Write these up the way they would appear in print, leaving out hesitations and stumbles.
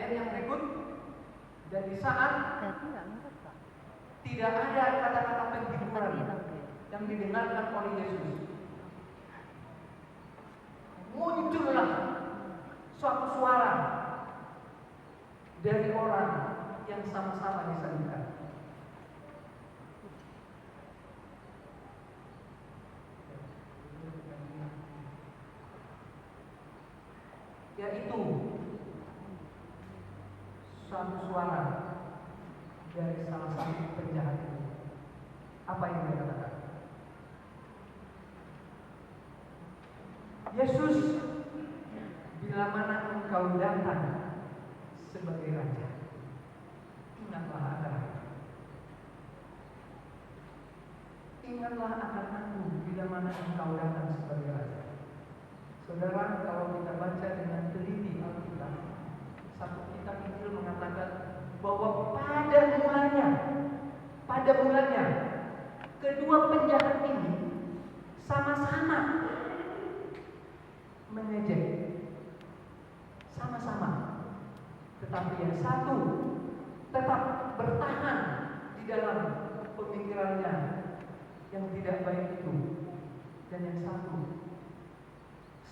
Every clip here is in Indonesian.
ayat yang berikut, dan di saat tidak ada kata-kata penghiburan yang didengarkan oleh Yesus, muncullah suatu suara dari orang yang sama-sama disalibkan. Yaitu suatu suara dari salah satu penjahat itu. Apa yang dia katakan? Yesus, bila mana engkau datang sebagai raja, ingatlah akan aku. Ingatlah akan aku bila mana engkau datang sebagai raja. Saudara, kalau kita baca dengan teliti Alkitab, satu kitab Injil mengatakan bahwa pada mulanya kedua penjahat ini sama-sama mengejek, sama-sama. Tetapi yang satu tetap bertahan di dalam pemikirannya yang tidak baik itu, dan yang satu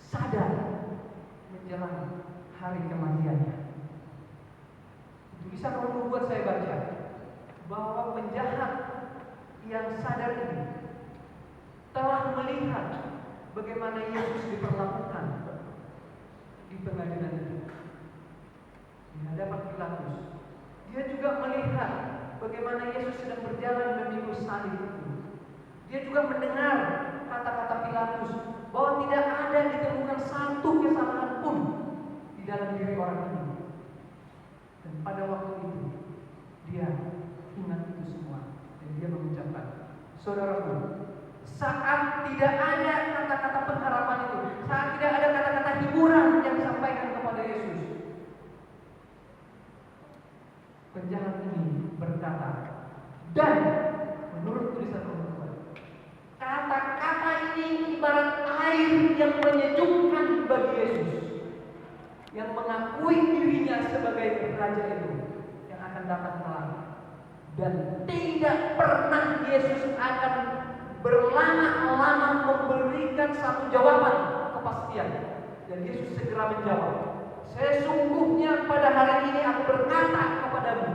sadar menjelang hari kematiannya. Itu bisa membuat saya baca bahwa penjahat yang sadar ini telah melihat bagaimana Yesus diperlakukan di pengadilan itu di hadapan Pilatus. Dia juga melihat bagaimana Yesus sedang berjalan memikul salib itu. Dia juga mendengar kata-kata Pilatus bahwa tidak ada ditemukan satu kesalahan pun di dalam diri orang ini. Dan pada waktu itu dia ingat itu semua, dan dia mengucapkan, saudaraku, saat tidak ada kata-kata pengharapan itu, saat tidak ada kata-kata hiburan yang disampaikan kepada Yesus, penjahat ini berkata, dan menurut tulisan teman-teman, kata-kata ini ibarat air yang menyejukkan bagi Yesus, yang mengakui dirinya sebagai raja itu yang akan datang kelak. Dan tidak pernah Yesus akan berlama-lama memberikan satu jawaban kepastian. Dan Yesus segera menjawab, sesungguhnya pada hari ini aku berkata kepadamu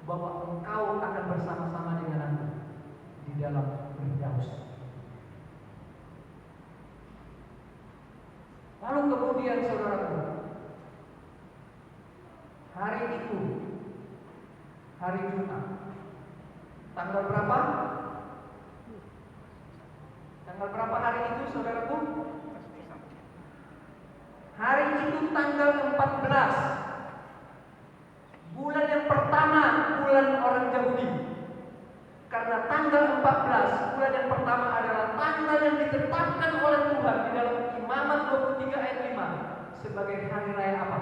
bahwa engkau akan bersama-sama dengan aku di dalam Firdaus. Lalu kemudian saudaraku, hari itu, hari Jumat, tanggal berapa? Tanggal berapa hari itu saudaraku? Hari itu tanggal 14 bulan yang pertama, bulan orang Yahudi. Karena tanggal 14 bulan yang pertama adalah tanggal yang ditetapkan oleh Tuhan di dalam Imamat 23 ayat 5 sebagai hari raya apa?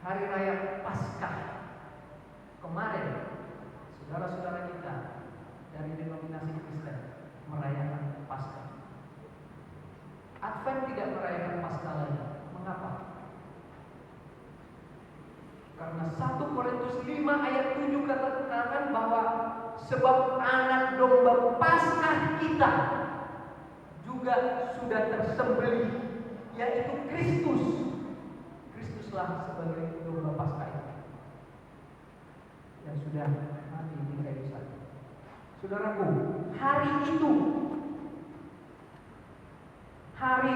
Hari raya Paskah. Kemarin saudara-saudara kita dari denominasi Kristen merayakan Paskah. Advent tidak merayakan Paskah lagi. Mengapa? Karena 1 Korintus 5 ayat 7 katakan bahwa sebab anak domba Paskah kita juga sudah tersembelih, yaitu Kristus. Kristuslah sebagai domba Paskah itu yang sudah mati di kayu salib. Saudaraku, hari itu hari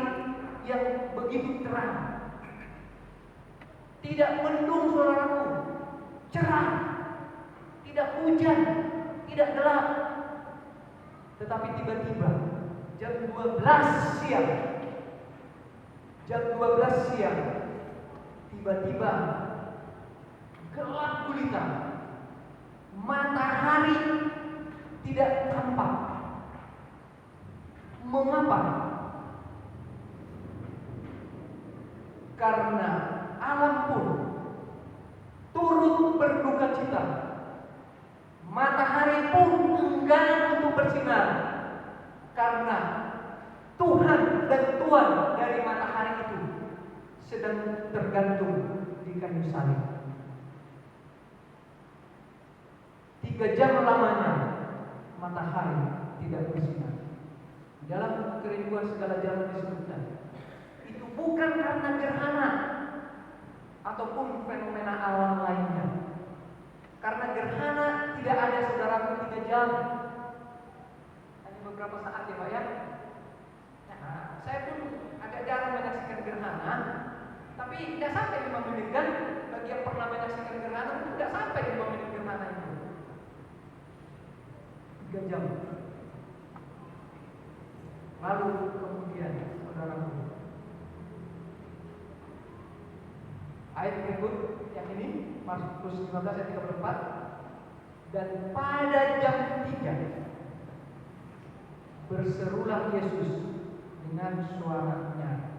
yang begitu terang, tidak mendung saudaraku, cerah, tidak hujan, tidak gelap. Tetapi tiba-tiba jam 12 siang, tiba-tiba gelap gulita, matahari tidak tampak. Mengapa? Karena alam pun turut berduka cita. Matahari pun enggan untuk bersinar, karena Tuhan dan Tuan dari matahari itu sedang tergantung di di kayu salib. 3 jam lamanya matahari tidak bersinar. Di dalam kerinduan segala jalan disebutkan, itu bukan karena gerhana ataupun fenomena alam lainnya. Karena gerhana tidak ada, saudaraku, 3 jam. Hanya beberapa saat ya Pak ya. Nah, saya pun agak jarang menyaksikan gerhana, tapi tidak sampai 5 menit kan. Bagi yang pernah menyaksikan gerhana itu tidak sampai 5 menit gerhana itu. 3 jam. Lalu kemudian saudaraku, ayat berikut yang ini Markus 15 ayat 34, dan pada jam 3 berserulah Yesus dengan suara nyaring.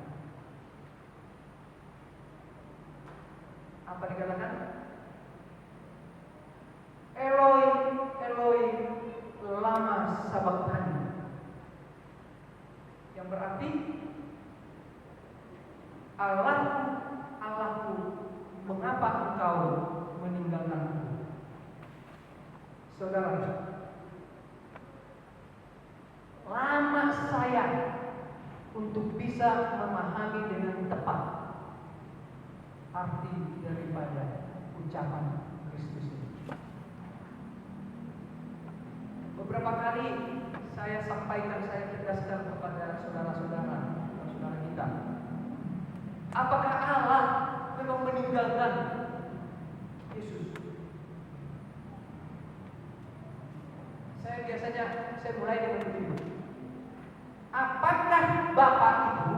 Apa dikatakan? Eloi, Eloi, lama sabachthani. Yang berarti, Allahku, Allahku, mengapa engkau meninggalkanku? Saudara, lama saya untuk bisa memahami dengan tepat arti daripada ucapan Kristus ini. Beberapa kali saya sampaikan, saya tegaskan kepada saudara-saudara kita, apakah Allah memang meninggalkan Yesus? Saya mulai dengan begini. Apakah Bapa itu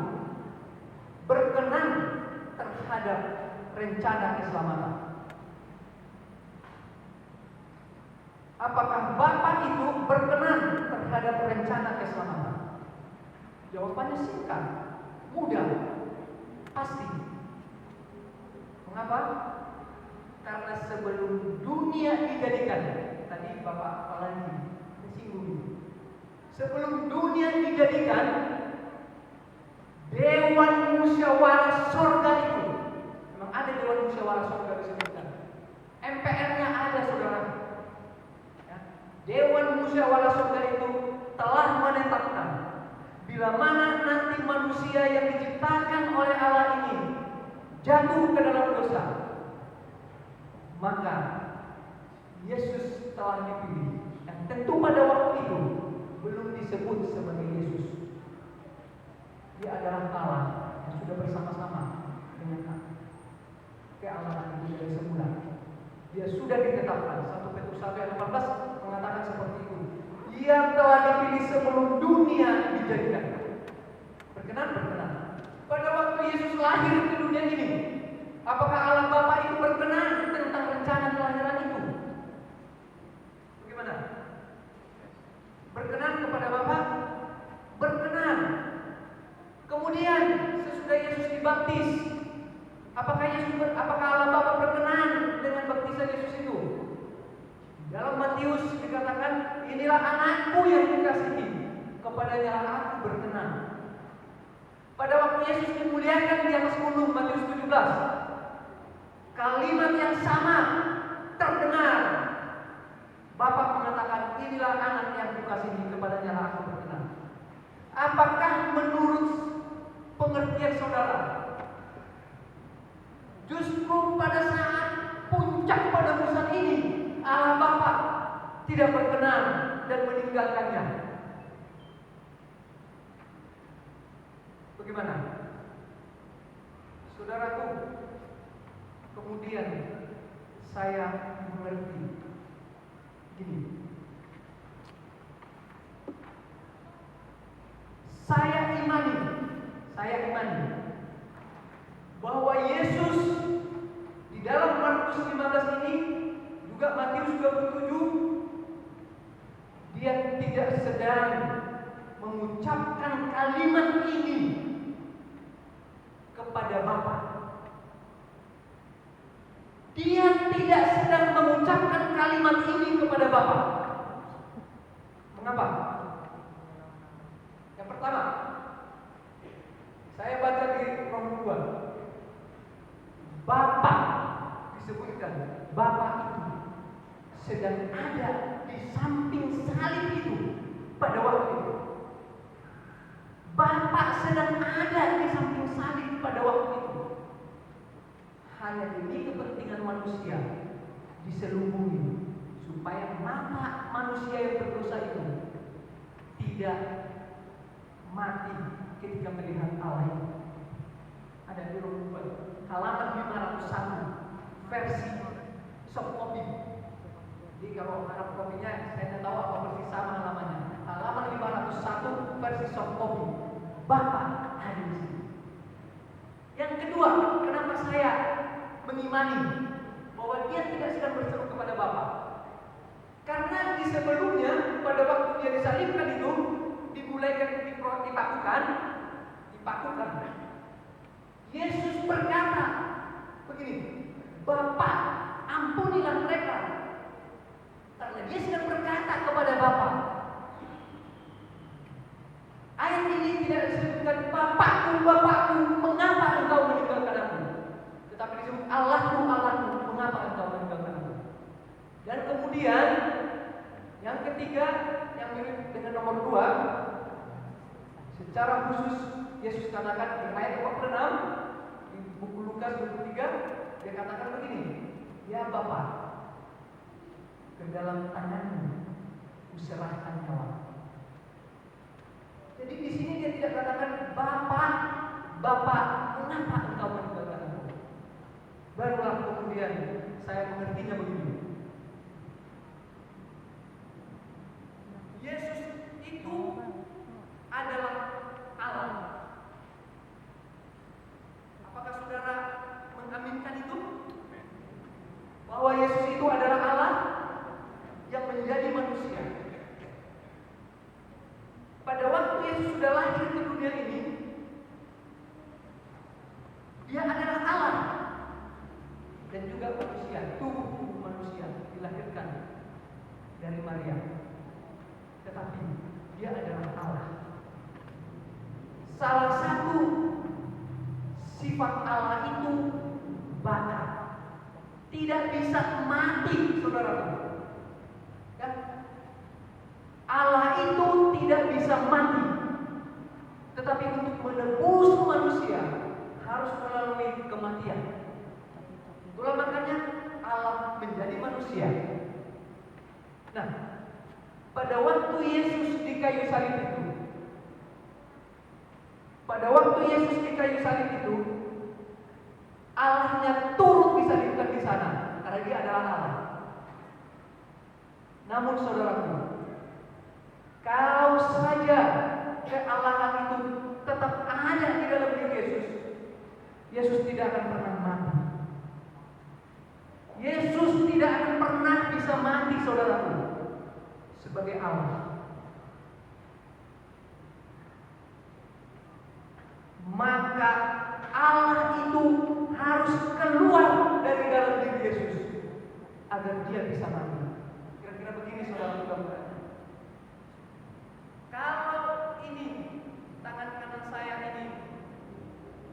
berkenan terhadap rencana keselamatan? Apakah Bapa itu berkenan terhadap rencana keselamatan? Jawabannya singkat, mudah, pasti. Mengapa? Karena sebelum dunia dijadikan, tadi Bapak Palanji menyinggung, sebelum dunia dijadikan, Dewan Musyawarah Surga itu, memang ada Dewan Musyawarah Surga disebutkan, MPR-nya ada, saudara. Ya. Dewan Musyawarah Surga itu telah menetapkan bila mana nanti manusia yang diciptakan oleh Allah ini jatuh ke dalam dosa, maka Yesus telah dipilih. Dan tentu pada waktu itu belum disebut sebagai Yesus. Dia adalah Allah yang sudah bersama-sama dengan kealahan itu dari semula. Dia sudah ditetapkan. 1 Petrus 1 ayat 18 mengatakan seperti itu. Dia telah dipilih sebelum dunia dijadikan. Berkenan. Pada waktu Yesus lahir ke dunia ini, apakah Allah Bapa itu berkenan tentang rencana kelahiran itu? Bagaimana? Berkenan kepada Bapa? Berkenan. Kemudian sesudah Yesus dibaptis, apakah Allah Bapa berkenan dengan baptisan Yesus itu? Dalam Matius dikatakan, inilah anakku yang dikasihi, kepadanya aku berkenan. Pada waktu Yesus dimuliakan di atas gunung, Matius 17, kalimat yang sama terdengar. Bapa mengatakan, inilah anak yang kukasihi, kepadanya aku berkenan. Apakah menurut pengertian saudara, justru pada saat puncak penebusan ini, Allah Bapa tidak berkenan dan meninggalkannya? Bagaimana? Saudaraku, kemudian saya mengerti gini. Saya imani bahwa Yesus di dalam Markus 15 ini, juga Matius 27, dia tidak sedang mengucapkan kalimat ini kepada Bapa. Dia tidak sedang mengucapkan kalimat ini kepada Bapa. Mengapa? Yang pertama, saya baca di Rom 2. Bapa disebutkan Bapa itu sedang ada di samping salib itu pada waktu itu. Bapa sedang ada di samping salib pada waktu itu. Hanya demi kepentingan manusia diselubungi supaya mata manusia yang berdosa itu tidak mati ketika melihat Allah itu. Ada di halaman 501 versi soft copy. Jadi kalau hard copy-nya saya tidak tahu apa persis sama halamannya. Halaman 501 versi soft copy. Bapa ada di sini. Yang kedua, kenapa saya mengimani bahwa dia tidak sedang berseru kepada Bapa? Karena di sebelumnya pada waktu dia disalibkan itu dimulai dipakukan. Yesus berkata begini, Bapa, ampunilah mereka. Karena dia sedang berkata kepada Bapa. Ayat ini tidak disebutkan Bapakku, Bapakku, mengapa engkau meninggalkan aku? Tetapi disebut Allahku, Allahku, mengapa engkau meninggalkan aku? Dan kemudian yang ketiga, yang mirip dengan nomor 2, secara khusus Yesus katakan di ayat 26 di buku Lukas 23, dia katakan begini, ya Bapa, ke dalam tanganmu kuserahkan nyawa. Jadi di sini dia tidak katakan Bapa, mengapa engkau meninggalkan aku? Barulah kemudian saya mengertinya begini. Yesus itu adalah Allah. Apakah saudara mengaminkan itu? Bahwa Yesus itu adalah Allah yang menjadi manusia. Pada waktu Yesus sudah lahir ke dunia ini, dia adalah Allah dan juga manusia, tubuh manusia dilahirkan dari Maria. Tetapi dia adalah Allah. Salah satu sifat Allah itu baka, tidak bisa mati, saudara. Ya? Allah itu tidak bisa mati, tetapi untuk menebus manusia harus melalui kematian. Itulah makanya Allah menjadi manusia. Nah, pada waktu Yesus di kayu salib itu, Allahnya turut disalibkan di sana karena dia adalah Allah. Namun saudaraku, kalau saja kealahan itu tetap ada di dalam diri Yesus, Yesus tidak akan pernah mati. Yesus tidak akan pernah bisa mati, saudaraku, sebagai Allah. Maka Allah itu harus keluar dari dalam diri Yesus agar dia bisa mati. Kira-kira begini, saudara-saudara. Kalau ini tangan kanan saya ini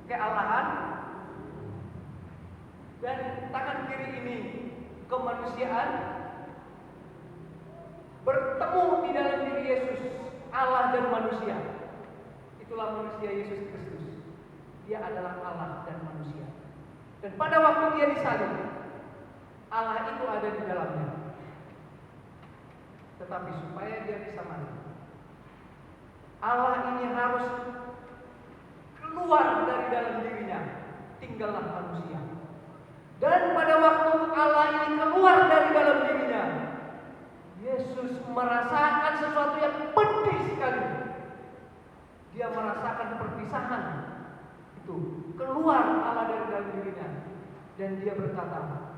kealahan dan tangan kiri ini kemanusiaan bertemu di dalam diri Yesus, Allah dan manusia. Itulah manusia Yesus Kristus. Dia adalah Allah dan manusia. Dan pada waktu dia disalib, Allah itu ada di dalamnya. Tetapi supaya dia bisa mati, Allah ini harus keluar dari dalam dirinya, tinggallah manusia. Dan pada waktu Allah ini keluar dari dalam dirinya, Yesus merasakan sesuatu yang pedih sekali. Dia merasakan perpisahan itu, keluar Allah dari dalam dirinya, dan dia berkata,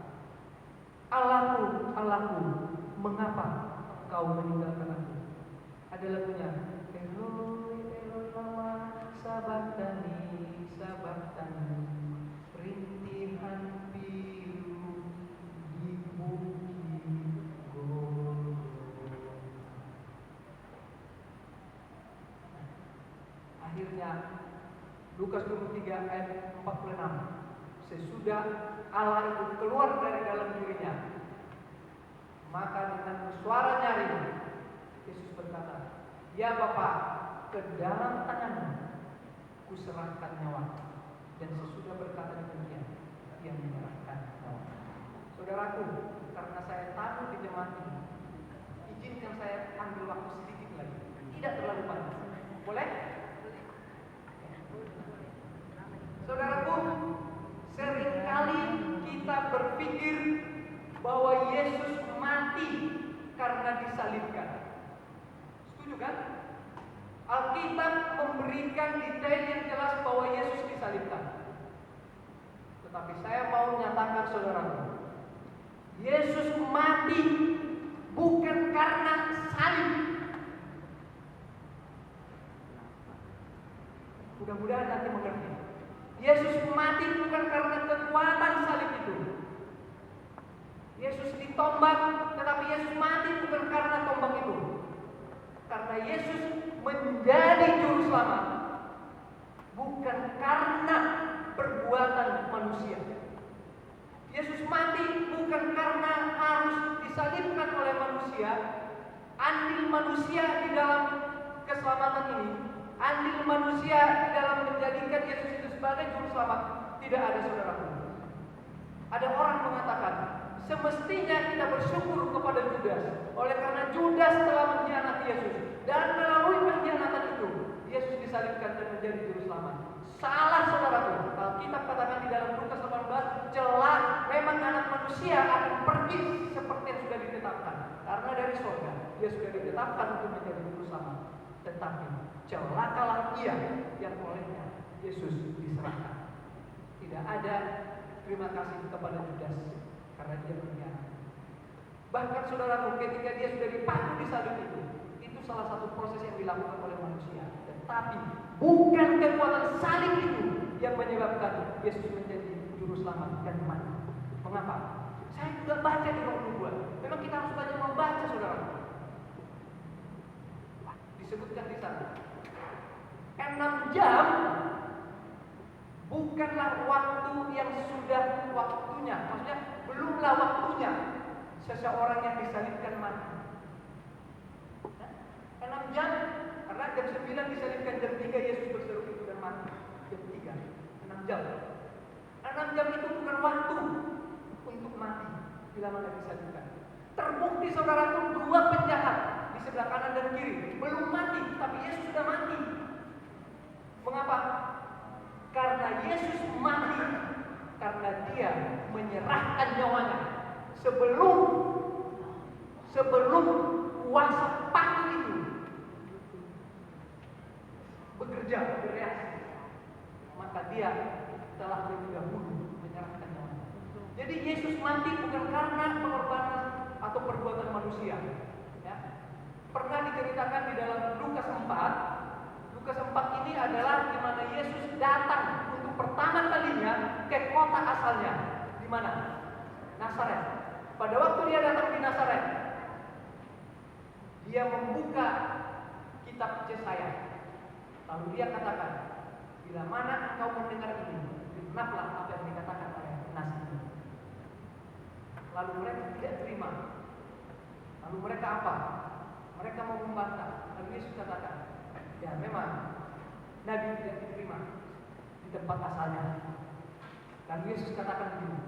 Allahku, Allahku, mengapa kau meninggalkan aku? Ada lagunya, Eloi, Eloi lama sabachthani, sabachthani, rintihan biru di bukit Golgota. Akhirnya Lukas 23 ayat 46, Sesudah Allah itu keluar dari dalam dirinya, maka dengan suara nyaring Yesus berkata, "Ya Bapa, ke dalam tangan-Mu kuserahkan nyawa." Dan sesudah berkata demikian, Dia menyerahkan nyawa. Saudaraku, karena saya tahu di jemaat ini, izinkan saya ambil waktu sedikit lagi, tidak terlalu panjang. Boleh? Saudaraku, seringkali kita berpikir bahwa Yesus mati karena disalibkan. Setuju kan? Alkitab memberikan detail yang jelas bahwa Yesus disalibkan. Tetapi saya mau menyatakan saudaraku, Yesus mati bukan karena salib. Mudah-mudahan nanti mengerti. Yesus mati bukan karena kekuatan salib itu. Yesus ditombak, tetapi Yesus mati bukan karena tombak itu. Karena Yesus menjadi juru selamat, bukan karena perbuatan manusia. Yesus mati bukan karena harus disalibkan oleh manusia. Andil manusia di dalam keselamatan ini, andil manusia di dalam menjadikan Yesus itu sebagai juru selamat, tidak ada, saudaraku. Ada orang mengatakan, semestinya kita bersyukur kepada Judas, oleh karena Judas telah mengkhianati Yesus, dan melalui pengkhianatan itu Yesus disalibkan dan menjadi juru selamat. Salah, saudaraku. Alkitab katakan di dalam Lukas 18, celak, memang anak manusia akan pergi seperti yang sudah ditetapkan, karena dari surga Dia sudah ditetapkan untuk menjadi juru selamat. Tetapi celakalah ia yang olehnya Yesus diserahkan. Tidak ada terima kasih kepada Judas karena dia mengkhianati. Bahkan saudaraku, ketika dia sudah dipaku di salib itu salah satu proses yang dilakukan oleh manusia. Tetapi bukan kekuatan salib itu yang menyebabkan Yesus menjadi juru selamat dan mati. Mengapa? Saya juga baca di Roh Nubuat. Memang kita harus banyak membaca, saudara. Disebutkan di sana 6 jam bukanlah waktu yang sudah waktunya. Maksudnya belumlah waktunya seseorang yang disalibkan mati. 6 jam, karena jam 9 disalibkan, jam 3 Yesus berseru itu dan mati. Jam 3, 6 jam. 6 jam itu bukan waktu untuk mati bila mana disalibkan. Terbukti saudara itu 2 penjahat di sebelah kanan dan kiri belum mati, tapi Yesus sudah mati. Mengapa? Karena Yesus mati karena Dia menyerahkan nyawanya sebelum kuasa paku itu bekerja, bereaksi. Maka Dia telah lebih dahulu menyerahkan nyawanya. Jadi Yesus mati bukan karena pengorbanan atau perbuatan manusia. Ya. Pernah diceritakan di dalam Lukas 4. Lukas 4 ini adalah di mana Yesus datang untuk pertama kalinya ke kota asalnya. Di mana? Nazaret. Pada waktu Dia datang di Nazaret, Dia membuka kitab Yesaya. Lalu Dia katakan, bila mana engkau mendengar ini, genaplah apa yang dikatakan oleh nabi. Lalu mereka tidak terima. Lalu mereka apa? Mereka mau membantah. Lalu Yesus katakan, ya memang Nabi tidak diterima di tempat asalnya. Dan Yesus katakan begini,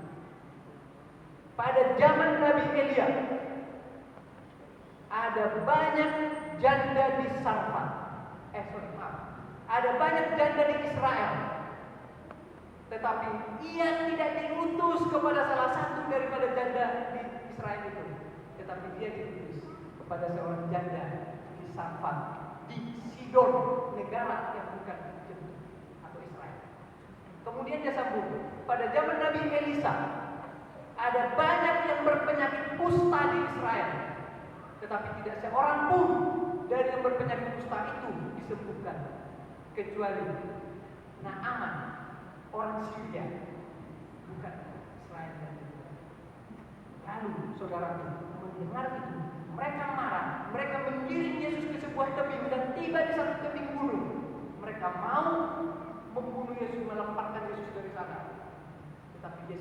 pada zaman Nabi Elia ada banyak janda di Sarfat. Ada banyak janda di Israel. Tetapi ia tidak diutus kepada salah satu daripada janda di Israel itu. Tetapi dia diutus kepada seorang janda di Sarfat, di Sidon, negara yang bukan Yehuda atau Israel. Kemudian dia sambung, pada zaman Nabi Elisa ada banyak yang berpenyakit kusta di Israel, tetapi tidak seorang pun dari yang berpenyakit kusta itu disembuhkan, kecuali Naaman, orang Syria, bukan Israel dan Yehuda. Lalu saudara mendengar itu, mereka marah, mereka mengiring Yesus ke sebuah tebing dan tiba di satu tebing gunung. Mereka mau membunuh Yesus, melemparkan Yesus dari sana. tetapi dia